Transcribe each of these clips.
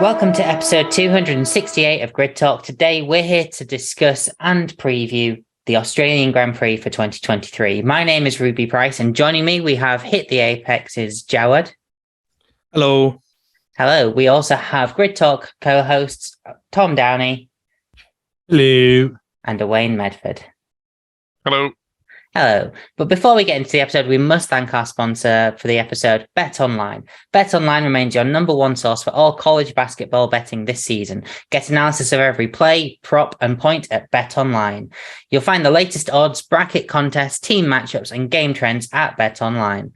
Welcome to episode 268 of Grid Talk. Today, we're here to discuss and preview the Australian Grand Prix for 2023. My name is Ruby Price, and joining me, we have Hit the Apex's Jawad. Hello. Hello. We also have Grid Talk co-hosts Tom Downey. Hello. And Owain Medford. Hello. Hello. But before we get into the episode, we must thank our sponsor for the episode, BetOnline. BetOnline remains your number one source for all college basketball betting this season. Get analysis of every play, prop, and point at BetOnline. You'll find the latest odds, bracket contests, team matchups, and game trends at BetOnline.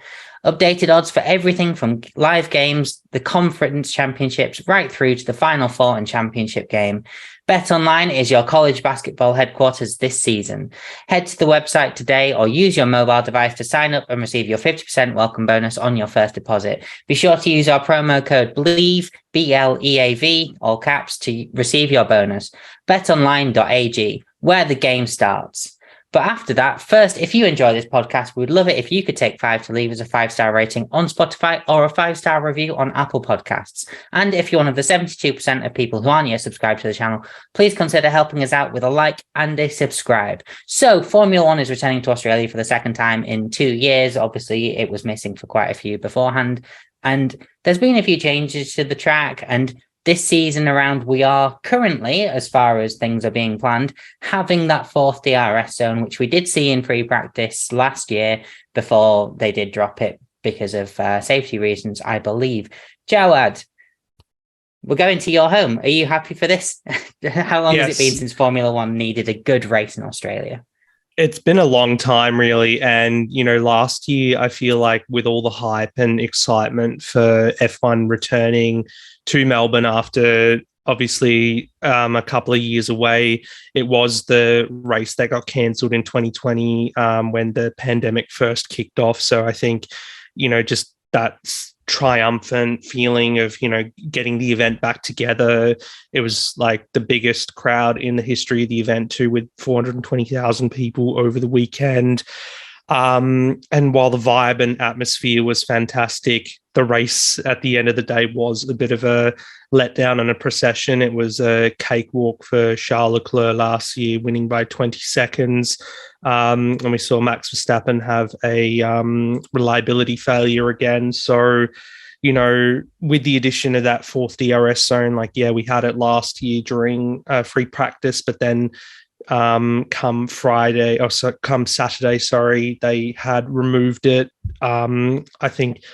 Updated odds for everything from live games, the conference championships, right through to the Final Four and championship game. BetOnline is your college basketball headquarters this season. Head to the website today or use your mobile device to sign up and receive your 50% welcome bonus on your first deposit. Be sure to use our promo code BLEAV, BLEAV, all caps, to receive your bonus. BetOnline.ag, where the game starts. But after that, first, if you enjoy this podcast, we'd love it if you could take 5 to leave us a 5-star rating on Spotify or a 5-star review on Apple Podcasts. And if you're one of the 72% of people who aren't yet subscribed to the channel, please consider helping us out with a like and a subscribe. So Formula One is returning to Australia for the second time in 2 years. Obviously, it was missing for quite a few beforehand. And there's been a few changes to the track, and this season around, we are currently, as far as things are being planned, having that fourth DRS zone, which we did see in pre-practice last year before they did drop it because of safety reasons, I believe. Jawad, we're going to your home. Are you happy for this? How long has it been since Formula One needed a good race in Australia? It's been a long time, really. And, last year, I feel like with all the hype and excitement for F1 returning to Melbourne after obviously a couple of years away, it was the race that got cancelled in 2020 when the pandemic first kicked off. So I think, just that triumphant feeling of, getting the event back together. It was like the biggest crowd in the history of the event too, with 420,000 people over the weekend. And while the vibe and atmosphere was fantastic, the race at the end of the day was a bit of a letdown and a procession. It was a cakewalk for Charles Leclerc last year, winning by 20 seconds. And we saw Max Verstappen have a reliability failure again. So, with the addition of that fourth DRS zone, we had it last year during free practice, but then come Saturday, they had removed it. I think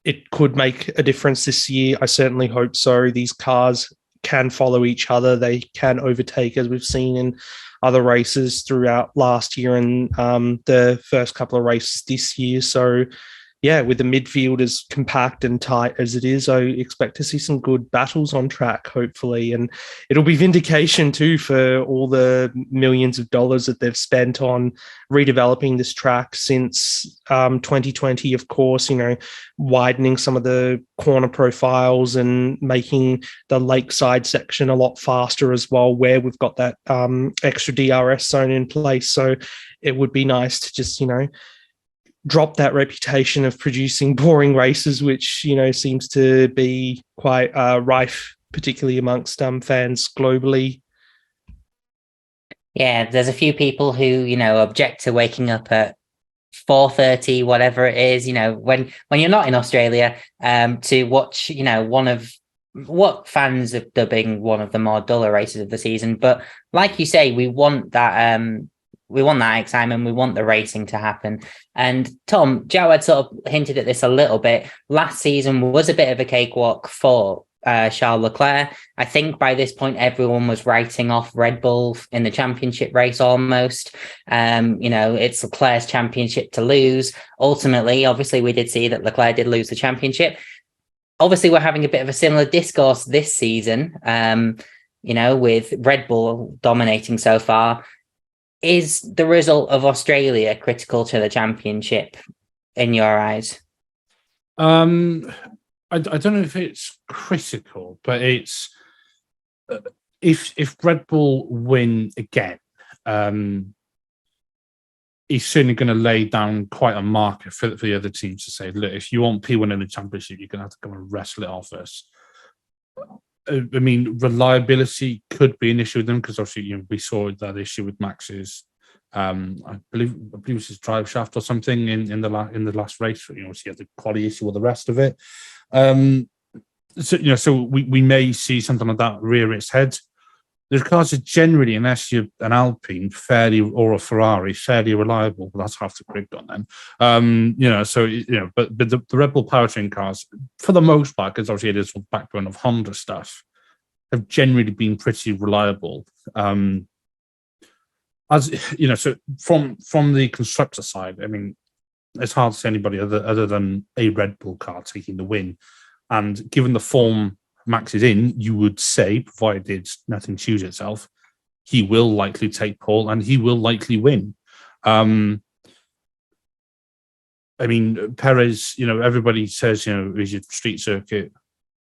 it could make a difference this year. I certainly hope so. These cars can follow each other. They can overtake, as we've seen in other races throughout last year and the first couple of races this year. So, yeah, with the midfield as compact and tight as it is, I expect to see some good battles on track, hopefully. And it'll be vindication, too, for all the millions of dollars that they've spent on redeveloping this track since 2020, of course, widening some of the corner profiles and making the lakeside section a lot faster as well, where we've got that extra DRS zone in place. So it would be nice to just, drop that reputation of producing boring races, which, seems to be quite rife, particularly amongst fans globally. Yeah, there's a few people who, object to waking up at 4:30, whatever it is, when you're not in Australia, to watch, one of what fans are dubbing one of the more duller races of the season. But like you say, we want that excitement. We want the racing to happen. And Tom, Jawad sort of hinted at this a little bit. Last season was a bit of a cakewalk for Charles Leclerc. I think by this point, everyone was writing off Red Bull in the championship race almost. It's Leclerc's championship to lose. Ultimately, obviously, we did see that Leclerc did lose the championship. Obviously, we're having a bit of a similar discourse this season, with Red Bull dominating so far. Is the result of Australia critical to the championship in your eyes? I don't know if it's critical, but it's if Red Bull win again, he's certainly going to lay down quite a marker for the other teams to say, look, if you want P1 in the championship, you're going to have to come and wrestle it off us. I mean, reliability could be an issue with them because obviously we saw that issue with Max's. I believe it was his drive shaft or something in the last race. He had the quality issue with the rest of it. So we may see something like that rear its head. The cars are generally, unless you're an Alpine, or a Ferrari, fairly reliable. Well, that's half the grid gone then. But the Red Bull powertrain cars, for the most part, because obviously it is the backbone of Honda stuff, have generally been pretty reliable. So from the constructor side, I mean, it's hard to say anybody other than a Red Bull car taking the win. And given the form Max is in, you would say, provided nothing chews itself, he will likely take pole and he will likely win. I mean, Perez, everybody says, is your street circuit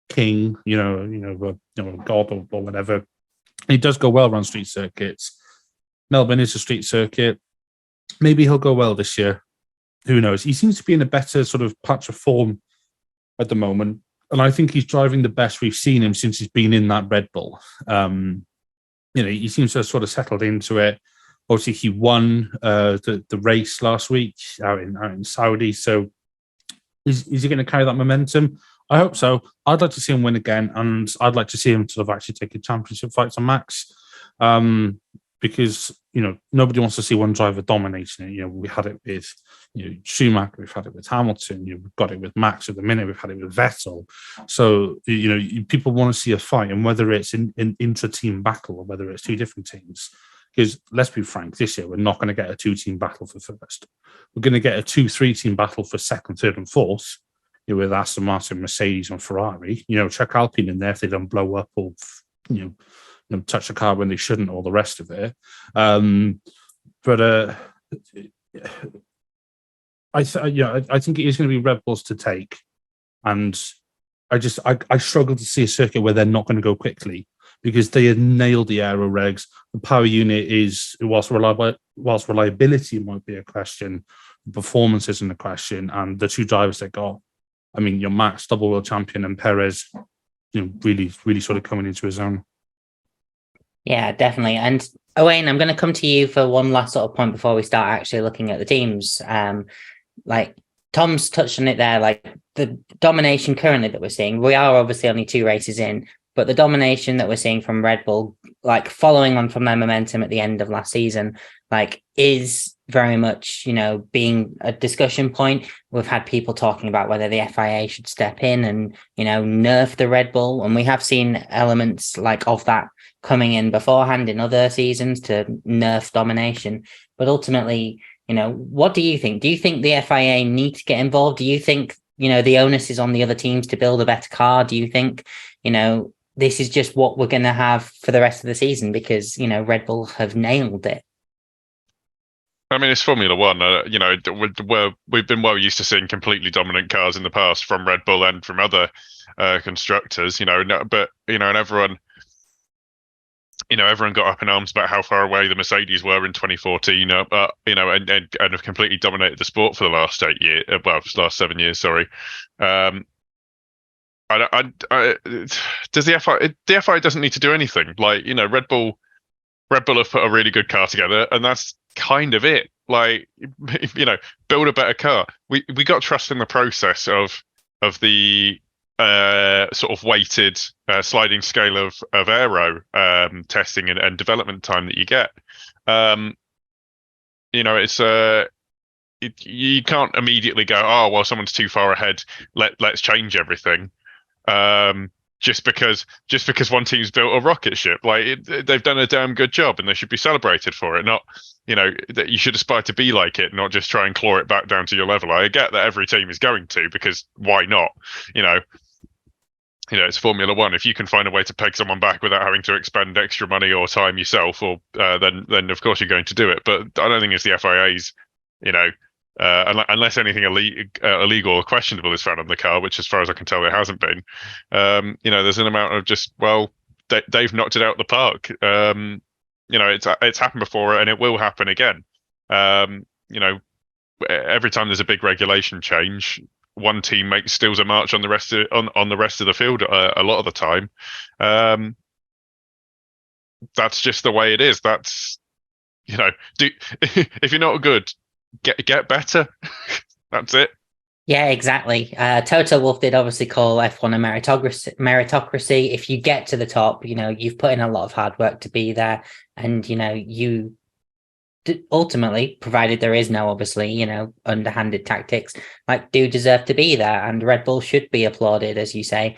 king, god or whatever. He does go well around street circuits. Melbourne is a street circuit. Maybe he'll go well this year. Who knows? He seems to be in a better sort of patch of form at the moment. And I think he's driving the best we've seen him since he's been in that Red Bull. He seems to have sort of settled into it. Obviously, he won the race last week out in Saudi. So is he going to carry that momentum? I hope so. I'd like to see him win again. And I'd like to see him sort of actually take a championship fight to Max. Because, nobody wants to see one driver dominating it. We had it with Schumacher, we've had it with Hamilton, we've got it with Max at the minute, we've had it with Vettel. So, people want to see a fight, and whether it's an intra-team battle or whether it's two different teams. Because let's be frank, this year we're not going to get a two-team battle for first. We're going to get a 2-3 team battle for second, third, and fourth. With Aston Martin, Mercedes, and Ferrari. Chuck Alpine in there if they don't blow up or touch the car when they shouldn't, all the rest of it. I think it is going to be Red Bulls to take, and I struggle to see a circuit where they're not going to go quickly because they had nailed the aero regs. The power unit is, whilst reliability might be a question, performance isn't a question, and the two drivers they got. I mean, your Max, double world champion, and Perez, really, really sort of coming into his own. Yeah, definitely. And Owain, I'm going to come to you for one last sort of point before we start actually looking at the teams. Like Tom's touched on it there, like the domination currently that we're seeing, we are obviously only 2 races in, but the domination that we're seeing from Red Bull, like following on from their momentum at the end of last season, like is very much, being a discussion point. We've had people talking about whether the FIA should step in and, nerf the Red Bull. And we have seen elements like of that coming in beforehand in other seasons to nerf domination. But ultimately, what do you think? Do you think the FIA need to get involved? Do you think, the onus is on the other teams to build a better car? Do you think, this is just what we're going to have for the rest of the season because, Red Bull have nailed it? I mean, it's Formula One. We've been well used to seeing completely dominant cars in the past from Red Bull and from other constructors. And everyone got up in arms about how far away the Mercedes were in 2014. And have completely dominated the sport for the last 8 years. Last 7 years. Sorry. Does the FIA doesn't need to do anything? Like, Red Bull have put a really good car together, and that's kind of it. Like, build a better car. We got trust in the process of the sort of weighted sliding scale of aero testing and development time that you get. You can't immediately go, oh well, someone's too far ahead, let's change everything. Just because one team's built a rocket ship, they've done a damn good job and they should be celebrated for it. Not, that you should aspire to be like it, not just try and claw it back down to your level. I get that every team is going to, because why not? It's Formula One. If you can find a way to peg someone back without having to expend extra money or time yourself, or then of course you're going to do it. But I don't think it's the FIA's, unless anything illegal or questionable is found on the car, which as far as I can tell, there hasn't been. There's an amount of just, they've knocked it out of the park. It's happened before and it will happen again. Every time there's a big regulation change, one team steals a march on the rest of on the rest of the field a lot of the time. That's just the way it is. That's, if you're not good, get better. That's it. Yeah, exactly. Toto Wolff did obviously call F1 a meritocracy. If you get to the top, you've put in a lot of hard work to be there, and you ultimately, provided there is no obviously underhanded tactics, do deserve to be there. And Red Bull should be applauded, as you say,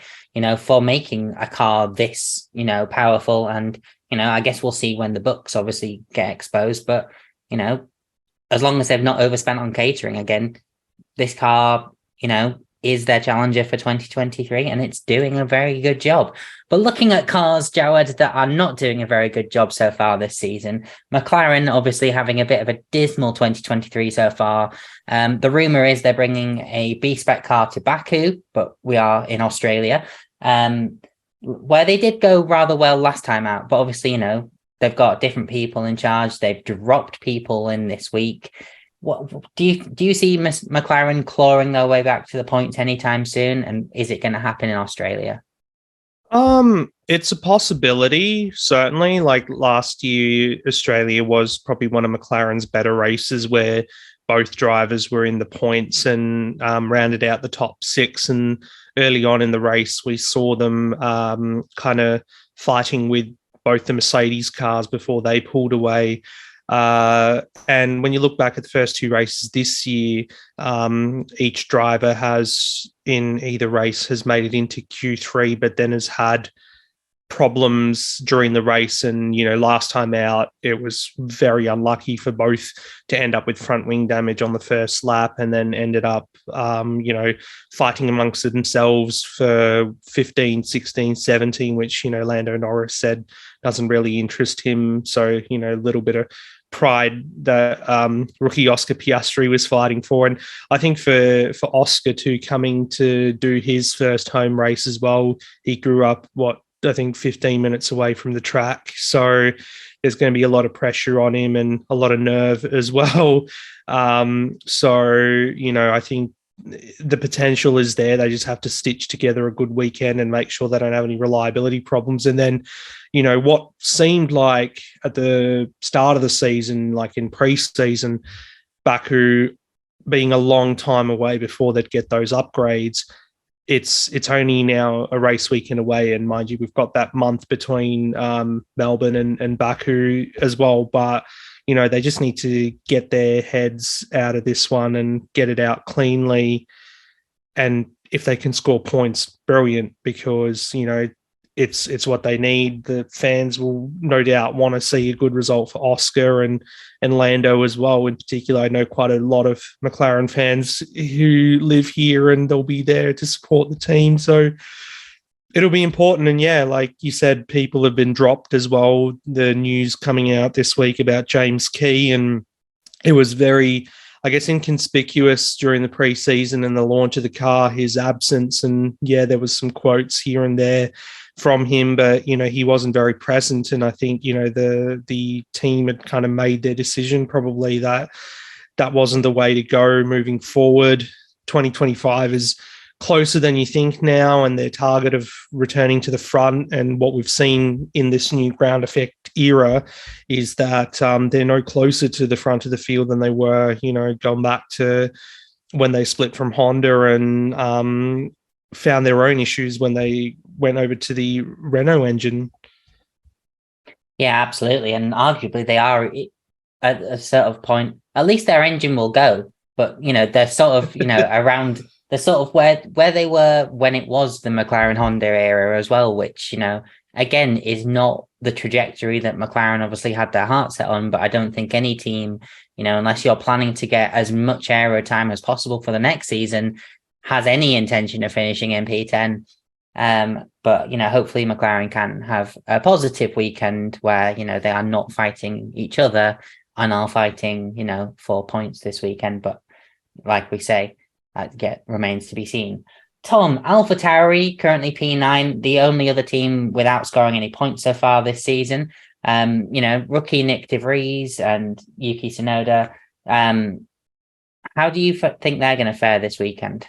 for making a car this powerful. And I guess we'll see when the books obviously get exposed, but as long as they've not overspent on catering again, this car is their challenger for 2023, and it's doing a very good job. But looking at cars, Jawad, that are not doing a very good job so far this season, McLaren obviously having a bit of a dismal 2023 so far. The rumor is they're bringing a B-spec car to Baku, but we are in Australia, where they did go rather well last time out. But obviously, they've got different people in charge. They've dropped people in this week. What do you see McLaren clawing their way back to the points anytime soon? And is it going to happen in Australia? It's a possibility, certainly. Like last year, Australia was probably one of McLaren's better races, where both drivers were in the points and rounded out the top six. And early on in the race, we saw them kind of fighting with both the Mercedes cars before they pulled away. And when you look back at the first two races this year, each driver has in either race has made it into Q3, but then has had problems during the race. And, last time out, it was very unlucky for both to end up with front wing damage on the first lap, and then ended up, fighting amongst themselves for 15, 16, 17, which, Lando Norris said doesn't really interest him. So, a little bit of pride that rookie Oscar Piastri was fighting for. And I think for Oscar too, coming to do his first home race as well, he grew up, 15 minutes away from the track. So there's going to be a lot of pressure on him and a lot of nerve as well. I think the potential is there. They just have to stitch together a good weekend and make sure they don't have any reliability problems. And then, what seemed like at the start of the season, like in pre-season, Baku being a long time away before they'd get those upgrades, it's only now a race weekend away. And mind you, we've got that month between Melbourne and Baku as well. But, they just need to get their heads out of this one and get it out cleanly. And if they can score points, brilliant, because, it's what they need. The fans will no doubt want to see a good result for Oscar and Lando as well. In particular, I know quite a lot of McLaren fans who live here, and they'll be there to support the team. So it'll be important. And yeah, like you said, people have been dropped as well. The news coming out this week about James Key, and it was very, I guess, inconspicuous during the preseason and the launch of the car, his absence. And yeah, there was some quotes here and there from him, but he wasn't very present. And I think the team had kind of made their decision probably that wasn't the way to go moving forward. 2025 is closer than you think now, and their target of returning to the front, and what we've seen in this new ground effect era is that they're no closer to the front of the field than they were, going back to when they split from Honda and found their own issues when they went over to the Renault engine. Yeah, absolutely. And arguably they are at a sort of point, at least their engine will go, but they're sort of around, they're sort of where they were when it was the McLaren Honda era as well, which again is not the trajectory that McLaren obviously had their heart set on. But I don't think any team, unless you're planning to get as much aero time as possible for the next season, has any intention of finishing in P10. But hopefully McLaren can have a positive weekend where they are not fighting each other and are fighting 4 points this weekend. But like we say, that remains to be seen. Tom, AlphaTauri currently P9, the only other team without scoring any points so far this season. Rookie Nick De Vries and Yuki Tsunoda. How do you think they're going to fare this weekend?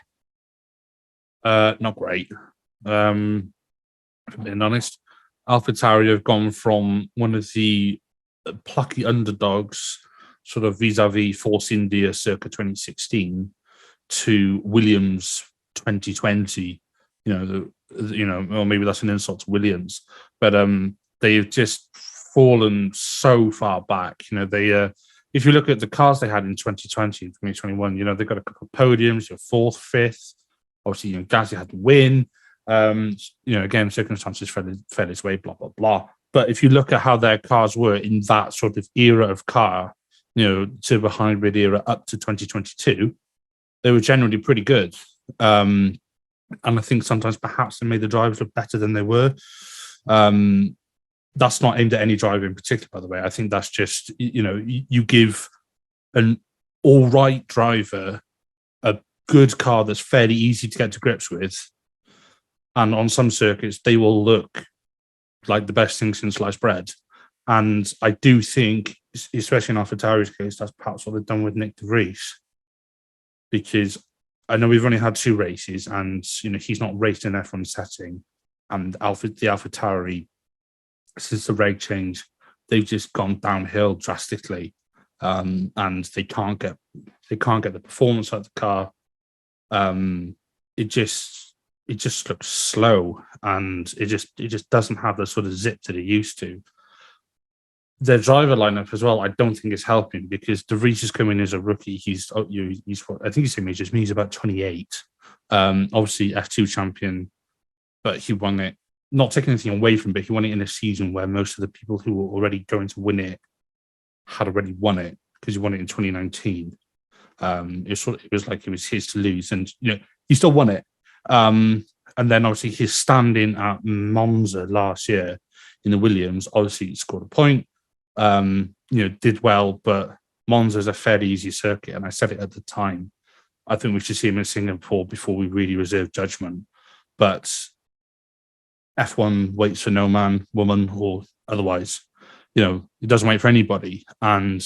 Not great. If I'm being honest, AlphaTauri have gone from one of the plucky underdogs, sort of vis-a-vis Force India circa 2016, to Williams 2020. Or maybe that's an insult to Williams, but they've just fallen so far back. If you look at the cars they had in 2020 and 2021, they've got a couple of podiums, fourth, fifth. Obviously, Gasly had to win. Again, circumstances fell its way, blah, blah, blah. But if you look at how their cars were in that sort of era of car, turbo hybrid era up to 2022, they were generally pretty good. And I think sometimes perhaps they made the drivers look better than they were. That's not aimed at any driver in particular, by the way. I think that's just, you give an all right driver a good car that's fairly easy to get to grips with. And on some circuits, they will look like the best thing since sliced bread. And I do think, especially in AlphaTauri's case, that's perhaps what they've done with Nick de Vries. Because I know we've only had 2 races and, he's not raced in F1 setting. And the AlphaTauri, since the reg change, they've just gone downhill drastically. And they can't get the performance out of the car. It just looks slow, and it just doesn't have the sort of zip that it used to. Their driver lineup as well, I don't think is helping, because De Vries is coming as a rookie. He's I think he's same age as me. He's about 28. Obviously F2 champion, but he won it. Not taking anything away from it, but he won it in a season where most of the people who were already going to win it had already won it, because he won it in 2019. It was like it was his to lose, and he still won it. And then obviously his stand-in at Monza last year in the Williams, obviously he scored a point, did well, but Monza is a fairly easy circuit, and I said it at the time. I think we should see him in Singapore before we really reserve judgment. But F1 waits for no man, woman, or otherwise. It doesn't wait for anybody, and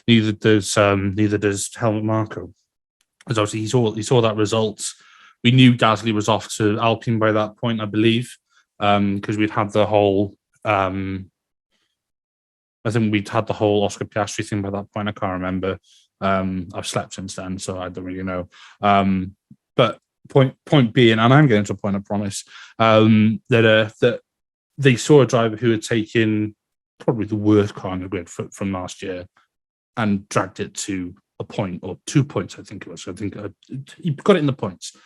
neither does Helmut Marko. Because obviously he saw that result. We knew Gasly was off to Alpine by that point, I believe, because we'd had the whole. I think we'd had the whole Oscar Piastri thing by that point. I can't remember. I've slept since then, so I don't really know. But point being, and I'm getting to a point, I promise, that they saw a driver who had taken probably the worst car on the grid from last year and dragged it to a point or 2 points, I think it was. I think he got it in the points.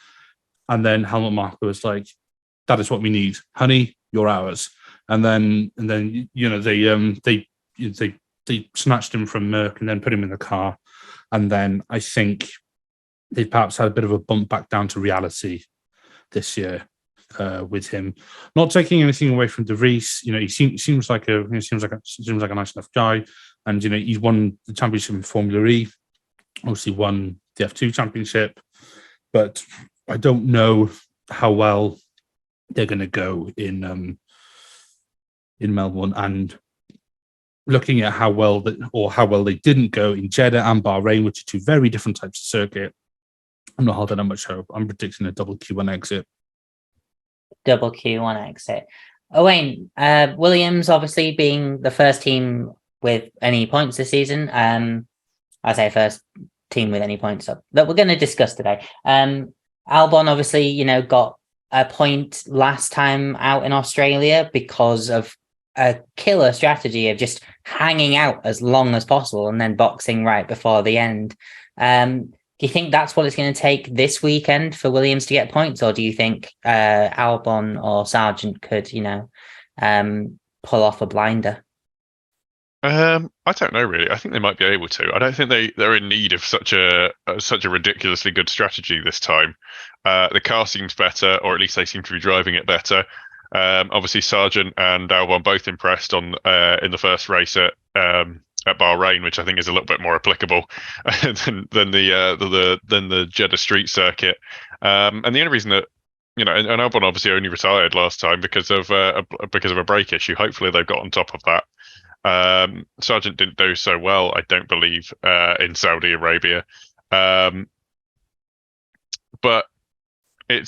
And then Helmut Marko was like, "That is what we need, honey. You're ours." And then they snatched him from Merck and then put him in the car. And then I think they perhaps had a bit of a bump back down to reality this year with him. Not taking anything away from De Vries, he seems like a nice enough guy, and he's won the championship in Formula E, obviously won the F2 championship, but I don't know how well they're going to go in Melbourne. And looking at how well they didn't go in Jeddah and Bahrain, which are 2 very different types of circuit, I'm not holding that much hope. I'm predicting a double Q1 exit. Double Q1 exit. Owain, Williams obviously being the first team with any points this season. I say first team with any points that we're going to discuss today. Albon obviously, got a point last time out in Australia because of a killer strategy of just hanging out as long as possible and then boxing right before the end. Do you think that's what it's going to take this weekend for Williams to get points, or do you think Albon or Sargent could, pull off a blinder? I don't know really. I think they might be able to. I don't think they're in need of such a ridiculously good strategy this time. The car seems better, or at least they seem to be driving it better. Obviously, Sargent and Albon both impressed in the first race at Bahrain, which I think is a little bit more applicable than the Jeddah street circuit. And the only reason that and Albon obviously only retired last time because of a brake issue. Hopefully, they've got on top of that. Sargent didn't do so well, I don't believe, in Saudi Arabia. But I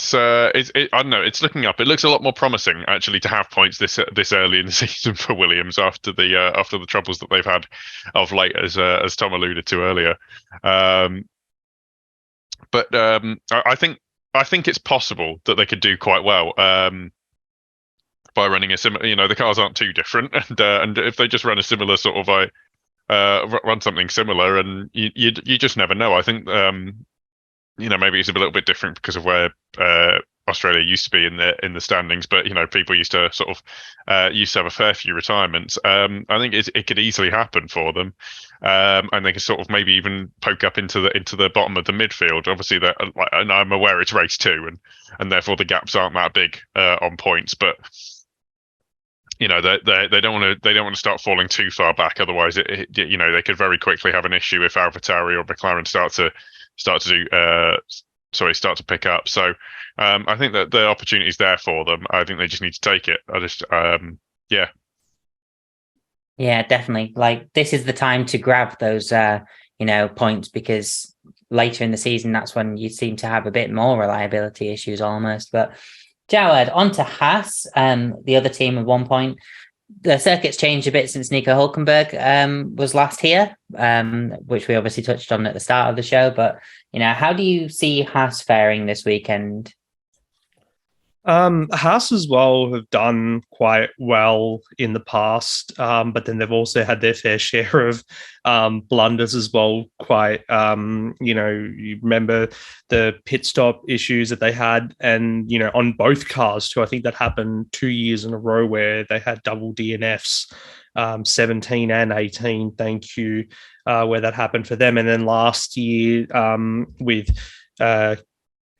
don't know. It's looking up. It looks a lot more promising actually to have points this early in the season for Williams after the troubles that they've had of late, as Tom alluded to earlier. But I think it's possible that they could do quite well by running a similar. The cars aren't too different, and if they just run a similar sort of run something similar, and you just never know. I think maybe it's a little bit different because of where Australia used to be in the standings, but people used to sort of have a fair few retirements. I think it could easily happen for them, and they can sort of maybe even poke up into the bottom of the midfield. Obviously, and I'm aware it's race 2, and therefore the gaps aren't that big on points, but. They don't want to start falling too far back. Otherwise, they could very quickly have an issue if AlphaTauri or McLaren start to pick up. So I think that the opportunity is there for them. I think they just need to take it. Yeah, definitely. Like, this is the time to grab those points, because later in the season, that's when you seem to have a bit more reliability issues almost. But Jawad, on to Haas, the other team at 1 point. The circuit's changed a bit since Nico Hülkenberg was last here, which we obviously touched on at the start of the show. But, how do you see Haas faring this weekend? Haas as well have done quite well in the past, but then they've also had their fair share of blunders as well. You remember the pit stop issues that they had, and on both cars too. I think that happened 2 years in a row where they had double DNFs, 17 and 18. Thank you, where that happened for them, and then last year with.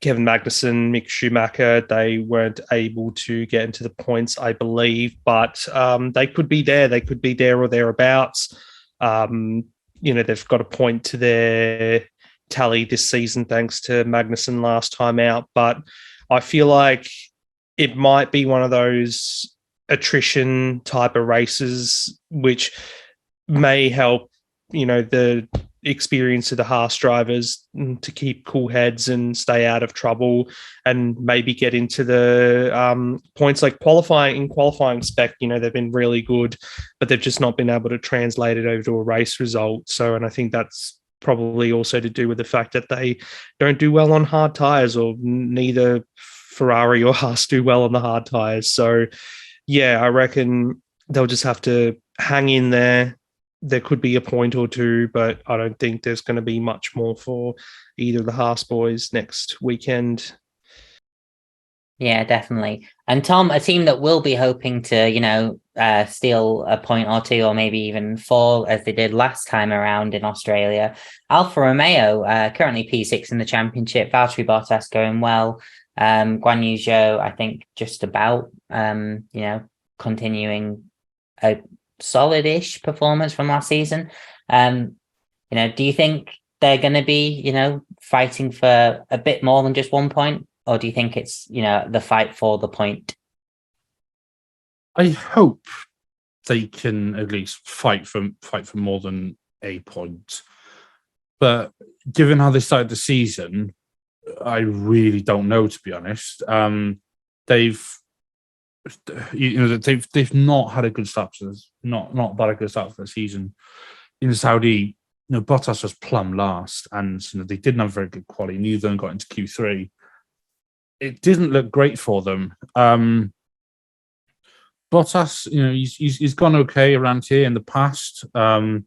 Kevin Magnussen, Mick Schumacher, they weren't able to get into the points, I believe, but they could be there. They could be there or thereabouts. They've got a point to their tally this season thanks to Magnussen last time out, but I feel like it might be one of those attrition type of races which may help, the experience of the Haas drivers to keep cool heads and stay out of trouble, and maybe get into the points. Like qualifying spec, they've been really good, but they've just not been able to translate it over to a race result. So, and I think that's probably also to do with the fact that they don't do well on hard tires, or neither Ferrari or Haas do well on the hard tires. So yeah, I reckon they'll just have to hang in there. There could be a point or two, but I don't think there's going to be much more for either of the Haas boys next weekend. Yeah, definitely. And Tom, a team that will be hoping to, steal a point or two, or maybe even fall as they did last time around in Australia. Alfa Romeo, currently P6 in the championship. Valtteri Bottas going well. Guan Yu Zhou, I think, just about, continuing a solid-ish performance from last season. Do you think they're going to be, fighting for a bit more than just 1 point? Or do you think it's, the fight for the point? I hope they can at least fight for more than a point. But given how they started the season, I really don't know, to be honest. They've not had a good start to this, not that a good start for the season. In Saudi, Bottas was plumb last, and they didn't have very good quality. Neither of them got into Q3. It didn't look great for them. Bottas, he's gone okay around here in the past. Zhou,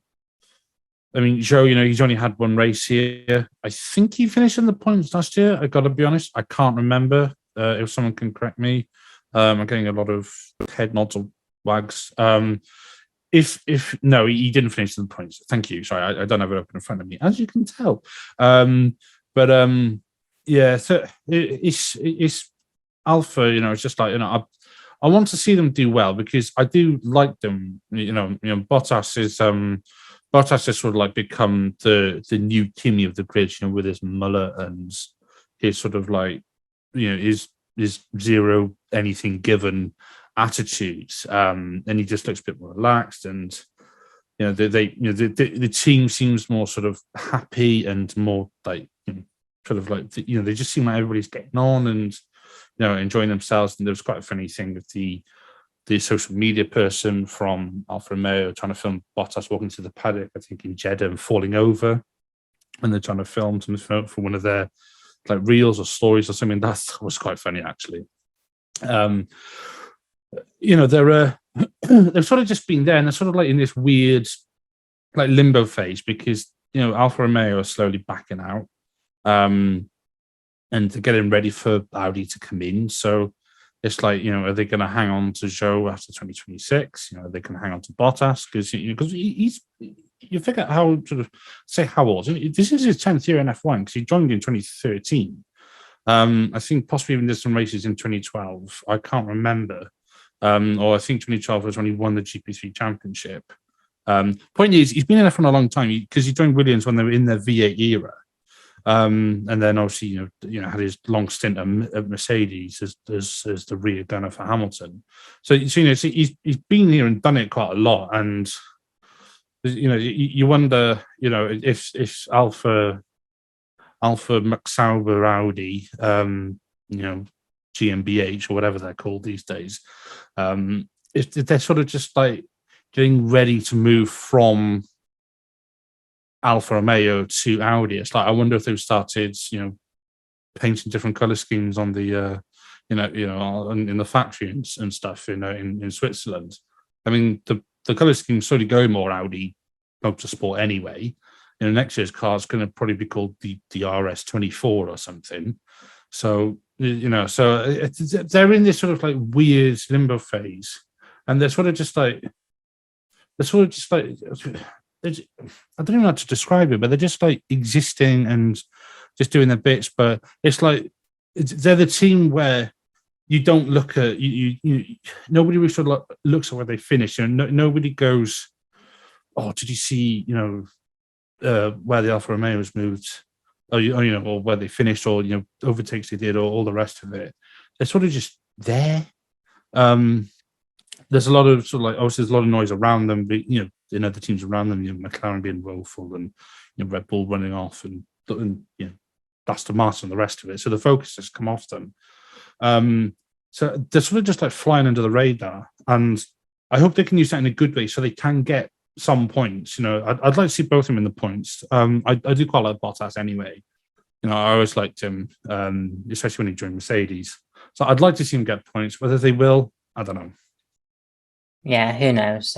he's only had one race here. I think he finished in the points last year. I got to be honest, I can't remember. If someone can correct me. I'm getting a lot of head nods or wags. If no, he didn't finish in the points. Thank you. Sorry, I don't have it open in front of me, as you can tell. Yeah, so it's Alpha. It's just like I want to see them do well, because I do like them. Bottas is sort of like become the new Kimi of the grid. With his mullet and his sort of like his zero anything given attitudes, and he just looks a bit more relaxed, and the team seems more sort of happy and more like sort of like, they just seem like everybody's getting on and, enjoying themselves. And there was quite a funny thing with the social media person from Alfa Romeo trying to film Bottas walking to the paddock, I think in Jeddah, and falling over. And they're trying to film something for one of their like reels or stories or something. That was quite funny, actually. They've sort of just been there, and they're sort of like in this weird like limbo phase because Alfa Romeo are slowly backing out, and they're getting ready for Audi to come in. So it's like, are they going to hang on to Zhou after 2026? Are they going to hang on to Bottas because he's, you figure out how sort of say how old. This is his 10th year in F1 because he joined in 2013. I think possibly even did some races in 2012. I can't remember. Or I think 2012 was when he won the GP3 championship. Point is, he's been in F1 a long time because he joined Williams when they were in their V8 era. And then obviously, had his long stint at Mercedes as the rear gunner for Hamilton. So he's been here and done it quite a lot. And you wonder, if Alpha McSauber Audi, GmbH or whatever they're called these days, if they're sort of just like getting ready to move from Alfa Romeo to Audi. It's like, I wonder if they've started, painting different color schemes on the, in the factory and stuff, in Switzerland. I mean, the color scheme's slowly going more Audi Motorsport anyway. Next year's car is going to probably be called the RS24 or something. So, they're in this sort of like weird limbo phase, and they're sort of just like, I don't even know how to describe it, but they're just like existing and just doing their bits. But it's like they're the team where you don't look at nobody really sort of looks at where they finish. Nobody goes, "Oh, did you see where the Alfa Romeo's moved?" Or where they finished, or overtakes they did, or all the rest of it. They're sort of just there. There's a lot of sort of like, obviously there's a lot of noise around them, but the teams around them, McLaren being woeful and Red Bull running off and Aston Martin and the rest of it. So the focus has come off them. So they're sort of just like flying under the radar, and I hope they can use that in a good way so they can get some points. I'd like to see both of them in the points. I do quite like Bottas anyway. I always liked him, especially when he joined Mercedes. So I'd like to see him get points. Whether they will, I don't know. Yeah, who knows?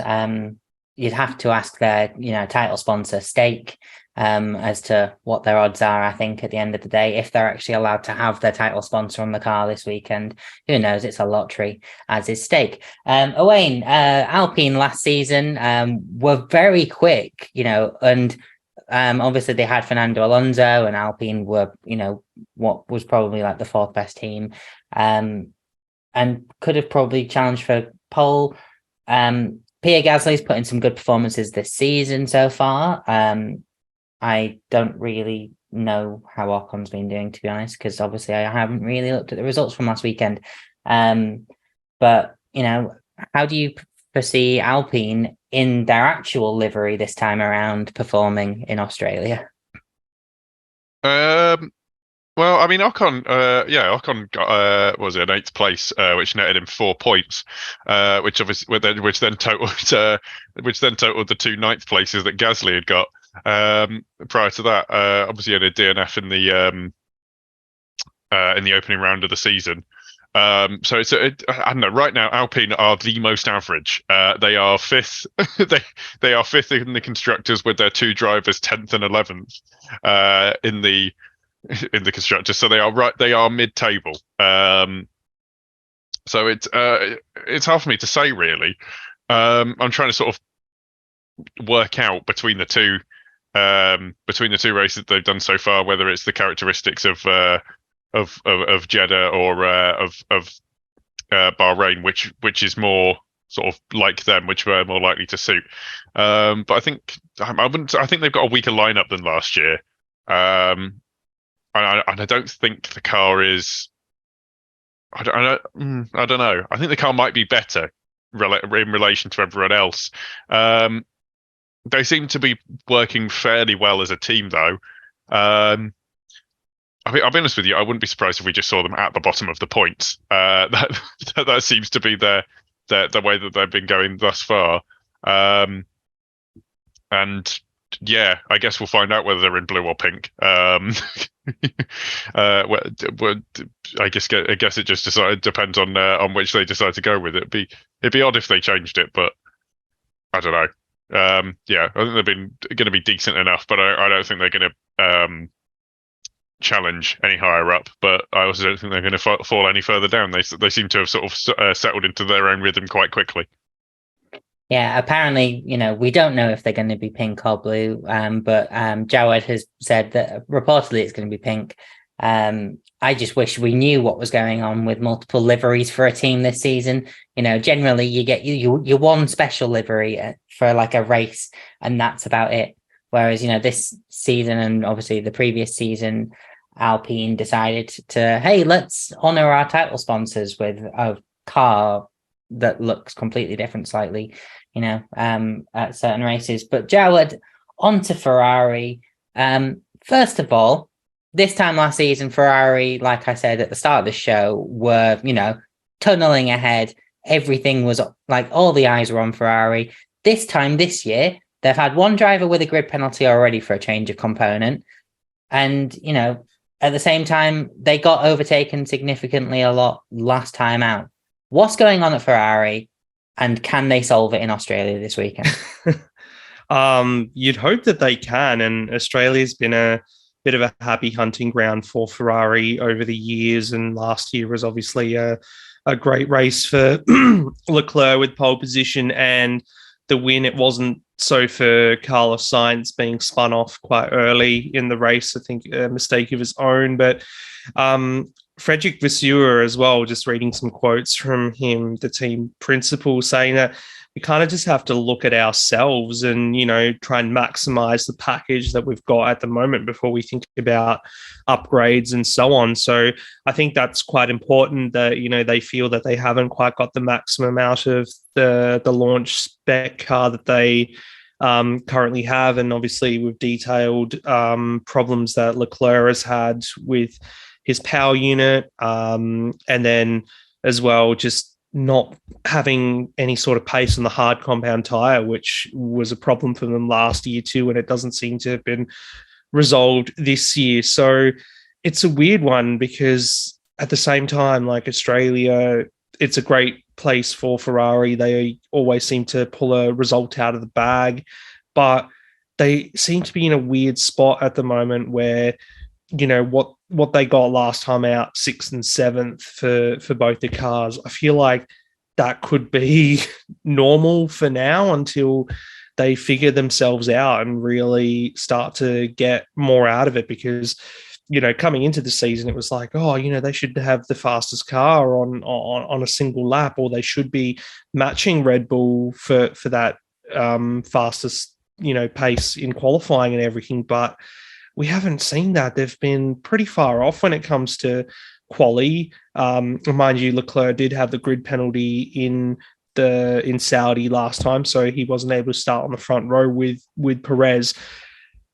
You'd have to ask their, title sponsor Stake, as to what their odds are. I think at the end of the day, if they're actually allowed to have their title sponsor on the car this weekend, who knows? It's a lottery, as is Stake. Owain, Alpine last season were very quick, and obviously they had Fernando Alonso, and Alpine were, what was probably like the fourth best team, and could have probably challenged for pole. Pierre Gasly's put in some good performances this season so far. I don't really know how Ocon's been doing, to be honest, because obviously I haven't really looked at the results from last weekend. But how do you foresee Alpine in their actual livery this time around performing in Australia? Well, I mean, Ocon got was in 8th place, which netted him 4 points, which then totaled the 2 9th places that Gasly had got. Prior to that, obviously he had a DNF in the opening round of the season. So I don't know. Right now, Alpine are the most average. They are 5th. they are 5th in the constructors with their 2 drivers 10th and 11th in the constructors. So they are mid-table. So it's hard for me to say really. I'm trying to sort of work out between the two races that they've done so far, whether it's the characteristics of Jeddah or of Bahrain, which is more sort of like them, which we're more likely to suit. But I think they've got a weaker lineup than last year. And I don't think the car is. I don't know. I think the car might be better in relation to everyone else. They seem to be working fairly well as a team, though. I'll be honest with you. I wouldn't be surprised if we just saw them at the bottom of the points. That seems to be the way that they've been going thus far. And yeah, I guess we'll find out whether they're in blue or pink. I guess it just depends on which they decide to go with. It'd be odd if they changed it, but I don't know. Yeah, I think they've been going to be decent enough, but I don't think they're going to challenge any higher up. But I also don't think they're going to fall any further down. They seem to have sort of settled into their own rhythm quite quickly. Yeah, apparently, we don't know if they're going to be pink or blue, but Jawad has said that reportedly it's going to be pink. I just wish we knew what was going on with multiple liveries for a team this season. Generally you get your one special livery for like a race, and that's about it. Whereas, this season and obviously the previous season, Alpine decided to, hey, let's honor our title sponsors with a car that looks completely different slightly, at certain races. But Jawad, on to Ferrari. First of all, this time last season, Ferrari, like I said at the start of the show, were, tunneling ahead. Everything was like all the eyes were on Ferrari. This time this year, they've had one driver with a grid penalty already for a change of component. And, at the same time, they got overtaken significantly a lot last time out. What's going on at Ferrari, and can they solve it in Australia this weekend? You'd hope that they can, and Australia's been a bit of a happy hunting ground for Ferrari over the years, and last year was obviously a great race for Leclerc with pole position and the win. It wasn't so for Carlos Sainz being spun off quite early in the race. I think a mistake of his own, but Frederick Vasseur as well, just reading some quotes from him, the team principal, saying that we kind of just have to look at ourselves and, try and maximize the package that we've got at the moment before we think about upgrades and so on. So I think that's quite important that, they feel that they haven't quite got the maximum out of the launch spec car that they currently have. And obviously we've detailed problems that Leclerc has had with his power unit, and then as well, just not having any sort of pace on the hard compound tire, which was a problem for them last year too, and it doesn't seem to have been resolved this year. So it's a weird one, because at the same time, like Australia, it's a great place for Ferrari. They always seem to pull a result out of the bag, but they seem to be in a weird spot at the moment where, what they got last time out, 6th and 7th for both the cars. I feel like that could be normal for now until they figure themselves out and really start to get more out of it, because, coming into the season, it was like, they should have the fastest car on a single lap, or they should be matching Red Bull for that fastest, pace in qualifying and everything. But we haven't seen that. They've been pretty far off when it comes to quali. Mind you, Leclerc did have the grid penalty in Saudi last time, so he wasn't able to start on the front row with Perez.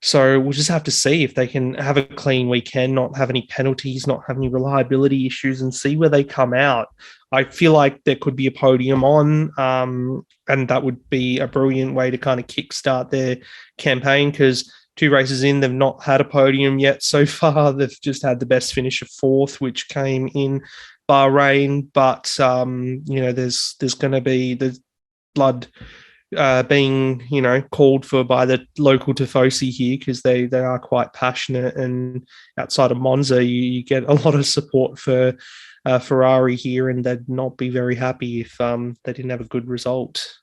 So we'll just have to see if they can have a clean weekend, not have any penalties, not have any reliability issues, and see where they come out. I feel like there could be a podium on, and that would be a brilliant way to kind of kickstart their campaign, because 2 races in, they've not had a podium yet so far. They've just had the best finish of 4th, which came in Bahrain. But, there's going to be the blood being, called for by the local Tifosi here, because they are quite passionate. And outside of Monza, you get a lot of support for Ferrari here, and they'd not be very happy if they didn't have a good result.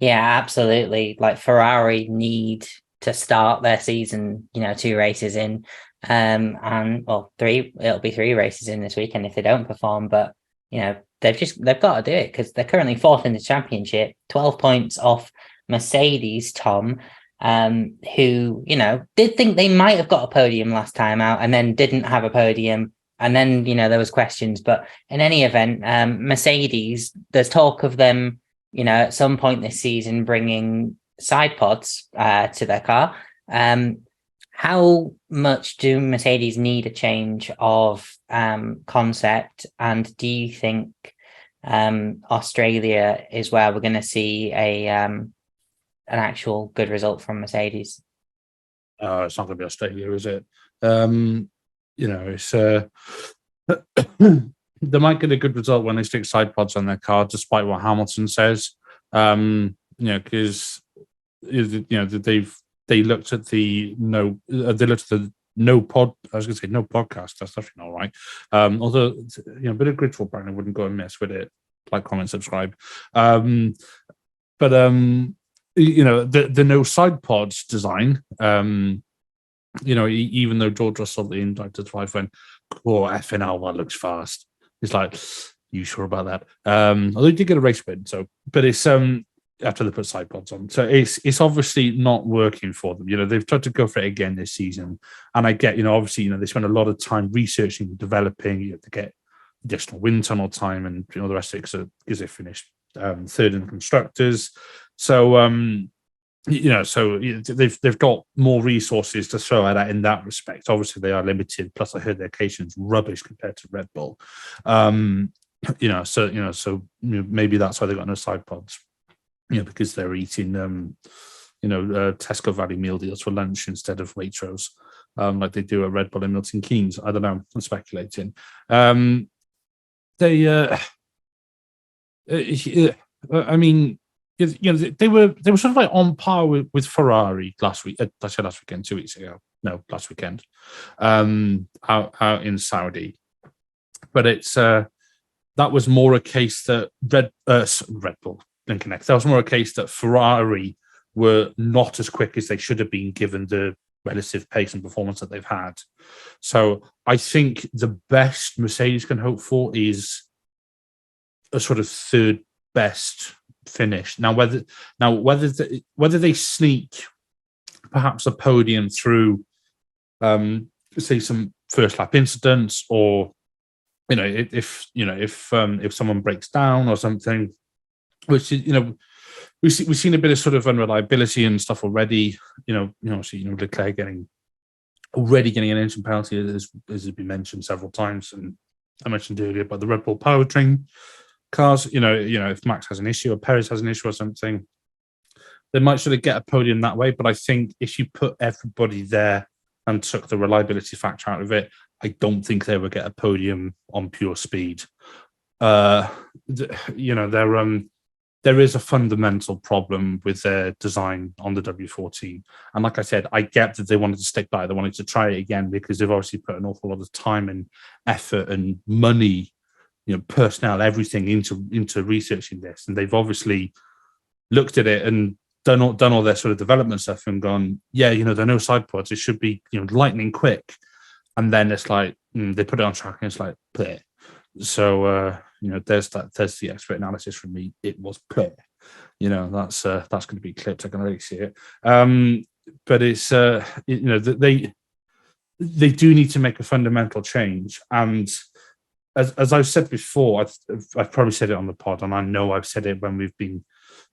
Yeah, absolutely. Like Ferrari need to start their season, 2 races in, and 3. It'll be 3 races in this weekend if they don't perform. But they've got to do it, because they're currently 4th in the championship, 12 points off Mercedes, Tom, who did think they might have got a podium last time out and then didn't have a podium, and then there was questions. But in any event, Mercedes, there's talk of them at some point this season bringing side pods to their car. How much do Mercedes need a change of concept? And do you think Australia is where we're going to see an actual good result from Mercedes? It's not going to be Australia, is it? It's they might get a good result when they stick side pods on their car, despite what Hamilton says. Because they looked at the no pod. I was going to say no podcast. That's definitely not right. Although a bit of grateful brand, I wouldn't go and mess with it. Like, comment, subscribe. The no side pods design. Even though George Russell, the indirector drive, went, "Oh, FNL, that looks fast." It's like, you sure about that? Although he did get a race win, but it's after they put side pods on, so it's obviously not working for them. They've tried to go for it again this season, and I get, obviously, they spend a lot of time researching, developing. You have to get additional wind tunnel time, and the rest of it because they finished third in the constructors. So they've got more resources to throw at it in that respect. Obviously, they are limited. Plus, I heard their cation's rubbish compared to Red Bull. Maybe that's why they got no side pods. Because they're eating, Tesco Valley meal deals for lunch instead of Waitrose, like they do at Red Bull and Milton Keynes. I don't know. I'm speculating. They were sort of like on par with Ferrari last week. I said last weekend, 2 weeks ago. No, last weekend, out in Saudi. But it's that was more a case that Red Bull didn't connect. That was more a case that Ferrari were not as quick as they should have been, given the relative pace and performance that they've had. So I think the best Mercedes can hope for is a sort of third best finish. Now, whether they sneak perhaps a podium through, say, some first lap incidents, or if someone breaks down or something, which we've seen a bit of sort of unreliability and stuff already. Leclerc getting an engine penalty, as has been mentioned several times, and I mentioned earlier about the Red Bull powertrain cars. If Max has an issue or Perez has an issue or something, they might sort of get a podium that way. But I think if you put everybody there and took the reliability factor out of it, I don't think they would get a podium on pure speed. There is a fundamental problem with their design on the W14. And like I said, I get that they wanted to stick by it. They wanted to try it again because they've obviously put an awful lot of time and effort and money, personnel, everything into researching this. And they've obviously looked at it and done all their sort of development stuff and gone, there are no side pods. It should be, lightning quick. And then it's like, they put it on track and it's like, play. So, there's the expert analysis from me. It was clear, that's going to be clipped. I can already see it. But it's they do need to make a fundamental change. And as I've said before, I've probably said it on the pod, and I know I've said it when we've been,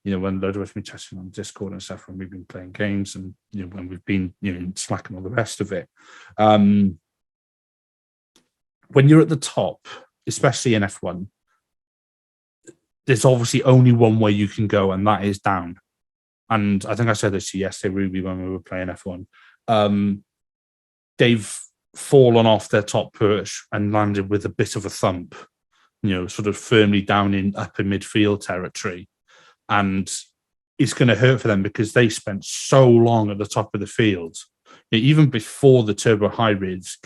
when loads of us have been testing on Discord and stuff, when we've been playing games, and when we've been Slack and all the rest of it. When you're at the top, especially in F1, there's obviously only one way you can go, and that is down. And I think I said this to you yesterday, Ruby, when we were playing F1. They've fallen off their top perch and landed with a bit of a thump, sort of firmly down in upper midfield territory. And it's going to hurt for them because they spent so long at the top of the field, even before the turbo hybrids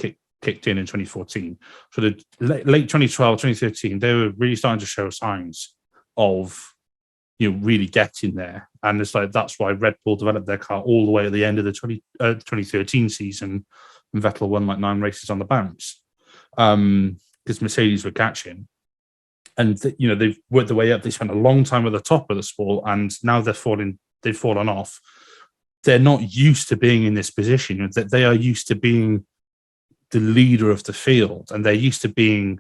kicked in 2014. So the late 2012, 2013, they were really starting to show signs of really getting there. And it's like, that's why Red Bull developed their car all the way at the end of the 2013 season, and Vettel won like 9 races on the bounce, because Mercedes were catching. And they've worked their way up. They spent a long time at the top of the sport, and now they've fallen off. They're not used to being in this position. They are used to being the leader of the field, and they're used to being,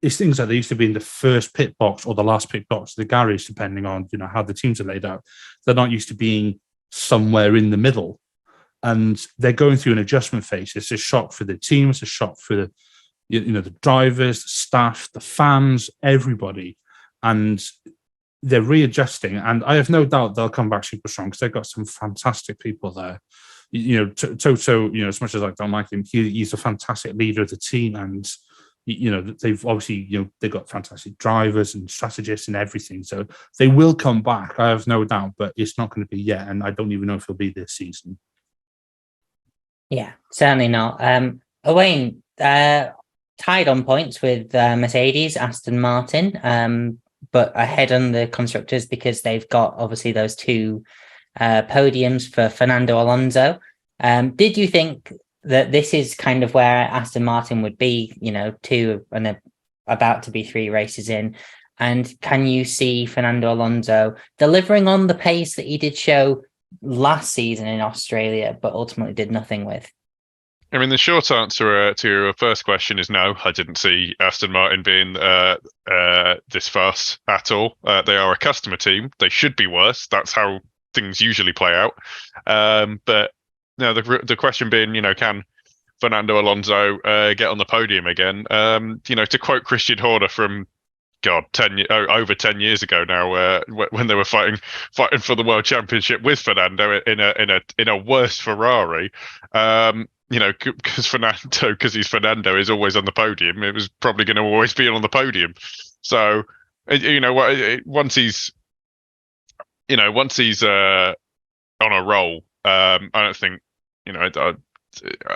it's things like they used to be in the first pit box or the last pit box of the garage, depending on how the teams are laid out. They're not used to being somewhere in the middle. and they're going through an adjustment phase. It's a shock for the team. It's a shock for the drivers, the staff, the fans, everybody, and they're readjusting. And I have no doubt they'll come back super strong because they've got some fantastic people there. Toto, as much as I don't like him, he's a fantastic leader of the team, and they've obviously they've got fantastic drivers and strategists and everything. So they will come back. I have no doubt, but it's not going to be yet, and I don't even know if it'll be this season. Yeah, certainly not. Owain, tied on points with Mercedes, Aston Martin, but ahead on the constructors because they've got obviously those two podiums for Fernando Alonso. Did you think that this is kind of where Aston Martin would be, 2 and about to be 3 races in? And can you see Fernando Alonso delivering on the pace that he did show last season in Australia, but ultimately did nothing with? I mean, the short answer to your first question is no. I didn't see Aston Martin being this fast at all. They are a customer team. They should be worse. That's how things usually play out. But no, the question being, can Fernando Alonso get on the podium again? To quote Christian Horner from over 10 years ago now, when they were fighting for the world championship with Fernando in a worse Ferrari. Because he's Fernando, is always on the podium. It was probably going to always be on the podium. So, once he's on a roll, I don't think, I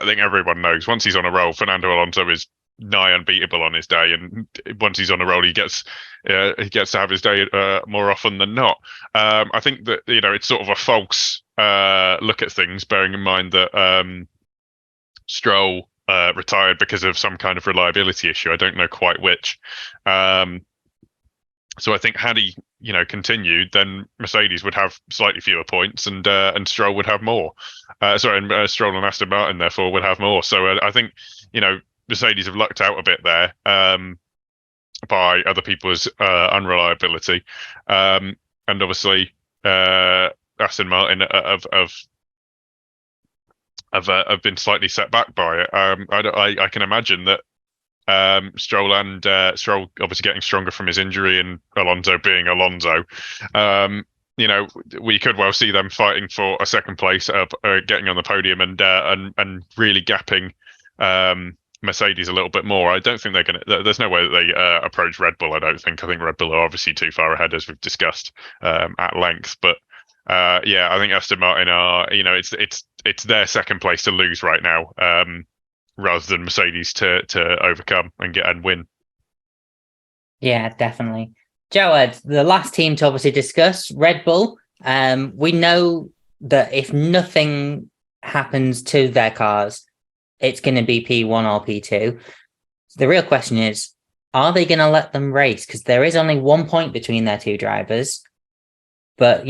think everyone knows once he's on a roll, Fernando Alonso is nigh unbeatable on his day, and once he's on a roll, he gets to have his day more often than not. I think that it's sort of a false look at things, bearing in mind that Stroll retired because of some kind of reliability issue. I don't know quite which. So I think had he continued, then Mercedes would have slightly fewer points, and Stroll would have more. Stroll and Aston Martin therefore would have more. So I think Mercedes have lucked out a bit there by other people's unreliability, and obviously Aston Martin have been slightly set back by it. I can imagine that Stroll obviously getting stronger from his injury, and Alonso being Alonso, we could well see them fighting for a second place, getting on the podium and really gapping Mercedes a little bit more. I don't think they're going to. There's no way that they approach Red Bull. I don't think. I think Red Bull are obviously too far ahead, as we've discussed at length. But I think Aston Martin are. It's their second place to lose right now, rather than Mercedes to overcome and win. Yeah, definitely. Jawad, the last team to obviously discuss, Red Bull. We know that if nothing happens to their cars, it's going to be P1 or P2. The real question is, are they going to let them race? Because there is only 1 point between their two drivers. But,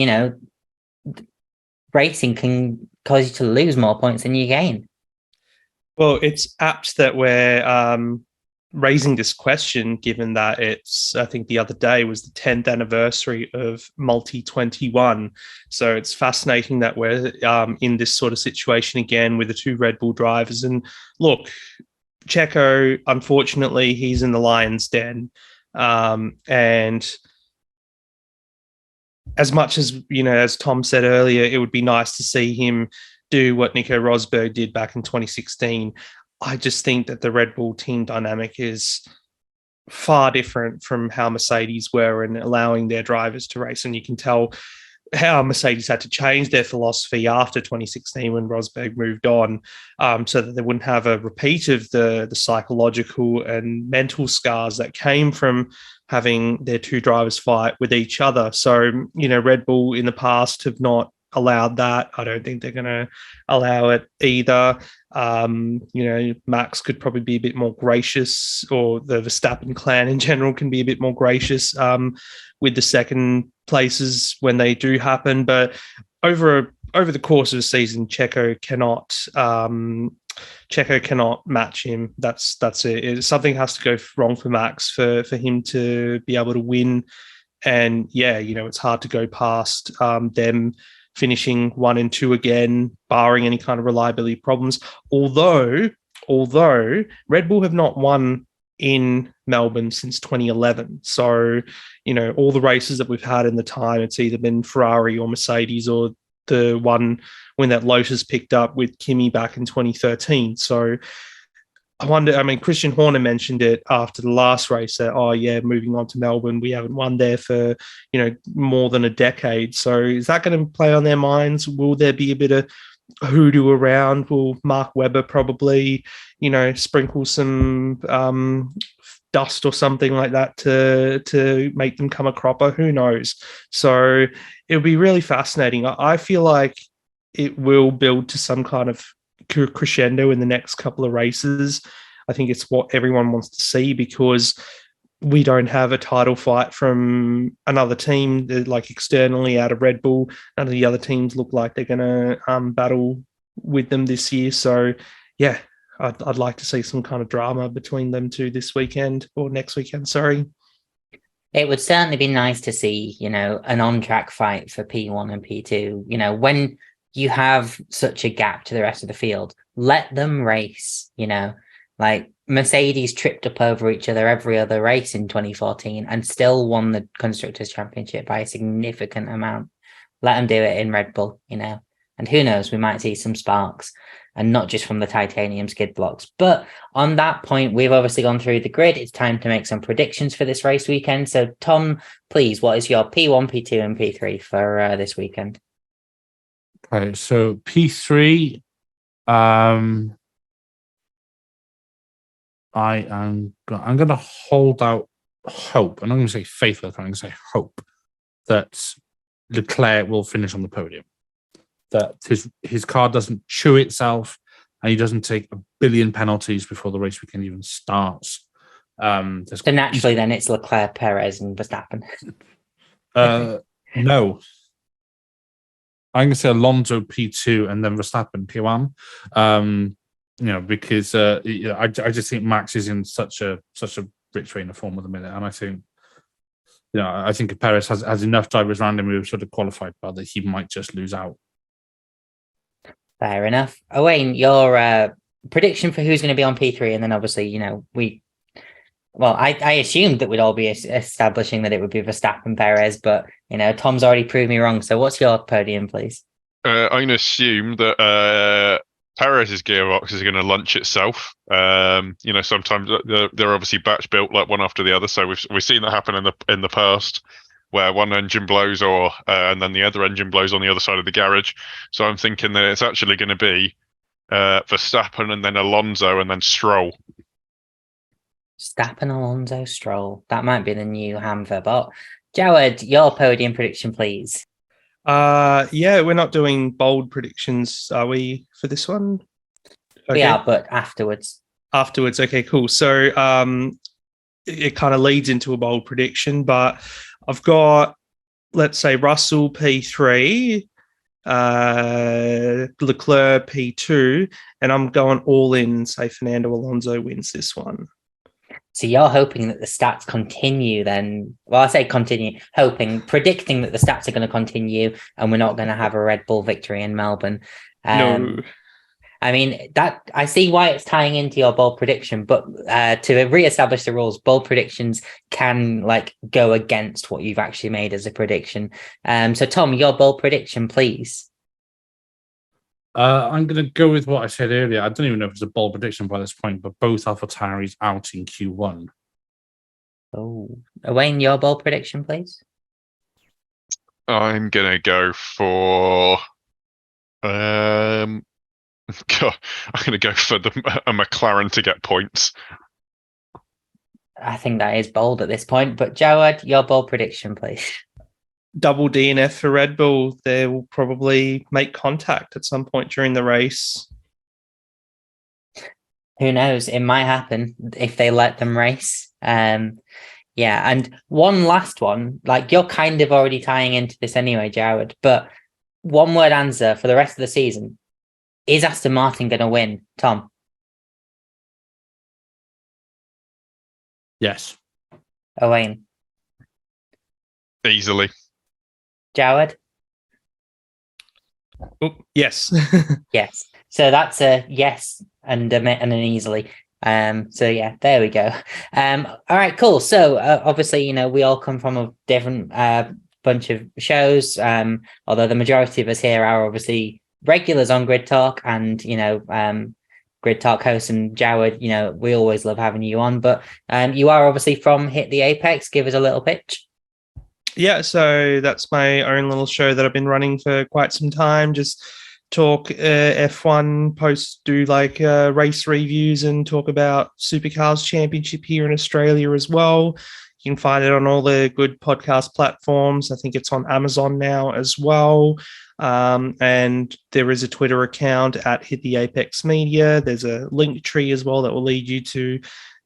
racing can cause you to lose more points than you gain. Well, it's apt that we're raising this question, given that I think the other day was the 10th anniversary of Multi 21. So it's fascinating that we're in this sort of situation again with the two Red Bull drivers. And look, Checo, unfortunately, he's in the lion's den. And as much as, as Tom said earlier, it would be nice to see him do what Nico Rosberg did back in 2016. I just think that the Red Bull team dynamic is far different from how Mercedes were in allowing their drivers to race. And you can tell how Mercedes had to change their philosophy after 2016 when Rosberg moved on, so that they wouldn't have a repeat of the psychological and mental scars that came from having their two drivers fight with each other. So, Red Bull in the past have not allowed that. I don't think they're going to allow it either. Max could probably be a bit more gracious, or the Verstappen clan in general can be a bit more gracious with the second places when they do happen. But over the course of the season, Checo cannot match him. That's it. Something has to go wrong for Max for him to be able to win. And it's hard to go past them finishing 1 and 2 again, barring any kind of reliability problems. Although Red Bull have not won in Melbourne since 2011. So, all the races that we've had in the time, it's either been Ferrari or Mercedes, or the one when that Lotus picked up with Kimi back in 2013. So I wonder, Christian Horner mentioned it after the last race that, moving on to Melbourne, we haven't won there for, more than a decade. So is that going to play on their minds? Will there be a bit of hoodoo around? Will Mark Webber probably, sprinkle some dust or something like that to make them come a cropper? Who knows? So it'll be really fascinating. I feel like it will build to some kind of crescendo in the next couple of races. I think it's what everyone wants to see, because we don't have a title fight from another team, like externally out of Red Bull. None of the other teams look like they're going to battle with them this year. So, yeah, I'd like to see some kind of drama between them two this weekend, or next weekend, sorry. It would certainly be nice to see, an on-track fight for P1 and P2. When you have such a gap to the rest of the field, let them race. Like Mercedes tripped up over each other every other race in 2014 and still won the Constructors' Championship by a significant amount. Let them do it in Red Bull, and who knows, we might see some sparks, and not just from the titanium skid blocks. But on that point, we've obviously gone through the grid. It's time to make some predictions for this race weekend. So Tom, please, what is your P1, P2 and P3 for this weekend? Okay, so P3, I'm going to hold out hope. I'm not going to say faith, I'm going to say hope that Leclerc will finish on the podium. That his car doesn't chew itself, and he doesn't take a billion penalties before the race weekend even starts. So naturally, then it's Leclerc, Perez, and Verstappen. No. I'm going to say Alonso P2 and then Verstappen P1. Because I just think Max is in such a rich vein of form at the minute, and I think if Perez has enough drivers around him who have sort of qualified well, that he might just lose out. Fair enough. Owain, your prediction for who's going to be on P3, and then obviously, I assumed that we'd all be establishing that it would be Verstappen, Perez, but Tom's already proved me wrong. So what's your podium, please? I'm going to assume that Perez's gearbox is going to launch itself. Sometimes they're obviously batch built, like one after the other. So we've seen that happen in the past, where one engine blows, and then the other engine blows on the other side of the garage. So I'm thinking that it's actually going to be Verstappen, and then Alonso, and then Stroll. Verstappen, Alonso, Stroll. That might be the new Hamver bot. Jawad, your podium prediction, please. We're not doing bold predictions, are we, for this one? Okay. We are, but afterwards. Afterwards, okay, cool. So it kind of leads into a bold prediction, but I've got, let's say, Russell P3, Leclerc P2, and I'm going all in, say Fernando Alonso wins this one. So you're hoping that the stats continue then? Well, I say continue, predicting that the stats are going to continue and we're not going to have a Red Bull victory in Melbourne. No. That I see why it's tying into your bold prediction, but to reestablish the rules, bold predictions can go against what you've actually made as a prediction. So Tom, your bold prediction, please. I'm going to go with what I said earlier. I don't even know if it's a bold prediction by this point, but both AlphaTauris out in Q1. Oh, Owain, your bold prediction, please. I'm going to go for I'm going to go for a McLaren to get points. I think that is bold at this point, but Jawad, your bold prediction, please. Double DNF for Red Bull. They will probably make contact at some point during the race. Who knows? It might happen if they let them race. And one last one, you're kind of already tying into this anyway, Jawad, but one word answer for the rest of the season. Is Aston Martin going to win, Tom? Yes. Owain? Easily. Jawad? Oh, yes. Yes. So that's a yes and an easily. So yeah, there we go. All right, cool. So obviously, we all come from a different bunch of shows. Although the majority of us here are obviously regulars on Grid Talk, and Grid Talk host and Jawad, we always love having you on. But you are obviously from Hit the Apex. Give us a little pitch. Yeah, so that's my own little show that I've been running for quite some time. Just talk F1, do like race reviews and talk about Supercars Championship here in Australia as well. You can find it on all the good podcast platforms. I think it's on Amazon now as well. And there is a Twitter account at Hit the Apex Media. There's a link tree as well that will lead you to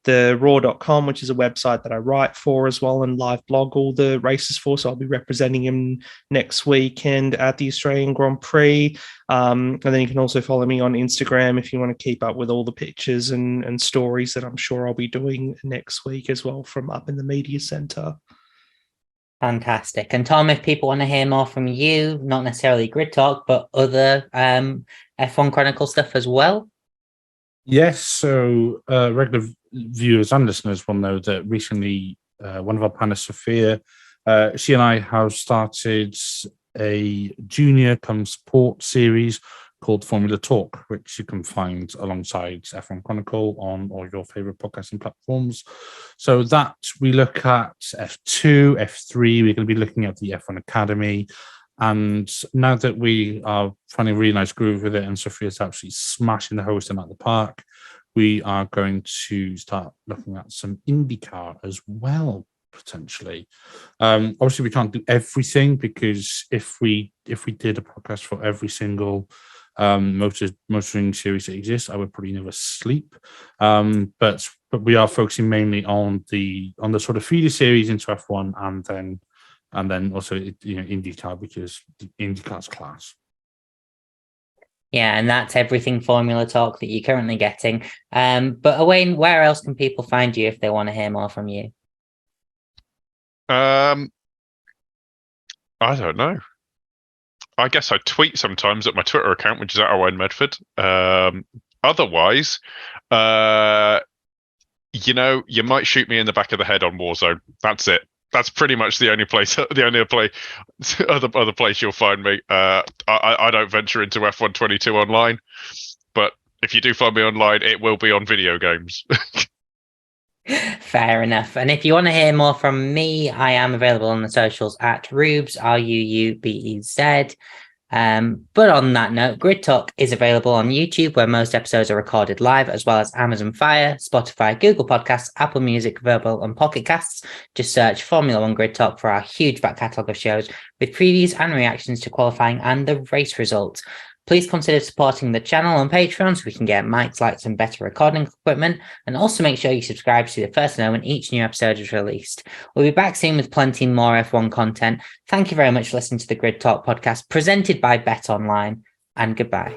the raw.com, which is a website that I write for as well and live blog all the races for. So I'll be representing him next weekend at the Australian Grand Prix. And then you can also follow me on Instagram if you want to keep up with all the pictures and stories that I'm sure I'll be doing next week as well from up in the media centre. Fantastic. And Tom, if people want to hear more from you, not necessarily Grid Talk, but other F1 Chronicle stuff as well. Yes, so regular viewers and listeners will know that recently one of our panelists, Sophia, she and I have started a junior come support series called Formula Talk, which you can find alongside F1 Chronicle on all your favourite podcasting platforms. So that we look at F2, F3, we're going to be looking at the F1 Academy. And now that we are finding a really nice groove with it and Sophia's absolutely smashing the hosting at the park, we are going to start looking at some IndyCar as well, potentially. Obviously, we can't do everything because if we did a podcast for every single motoring series that exists, I would probably never sleep. But we are focusing mainly on the sort of feeder series into F1 and then also IndyCar, because IndyCar's class. Yeah, and that's everything Formula Talk that you're currently getting. But Owain, where else can people find you if they want to hear more from you? I don't know. I guess I tweet sometimes at my Twitter account, which is at Owain Medford. Otherwise, you might shoot me in the back of the head on Warzone. That's it. That's pretty much the only place, other place you'll find me. I don't venture into F122 online, but if you do find me online, it will be on video games. Fair enough. And if you want to hear more from me, I am available on the socials at Rubes, RUUBEZ. But on that note, Grid Talk is available on YouTube, where most episodes are recorded live, as well as Amazon Fire, Spotify, Google Podcasts, Apple Music, Verbal, and Pocket Casts. Just search Formula One Grid Talk for our huge back catalogue of shows with previews and reactions to qualifying and the race results. Please consider supporting the channel on Patreon so we can get mics, lights, and better recording equipment. And also make sure you subscribe to the first to know when each new episode is released. We'll be back soon with plenty more F1 content. Thank you very much for listening to the Grid Talk podcast presented by Bet Online, and goodbye.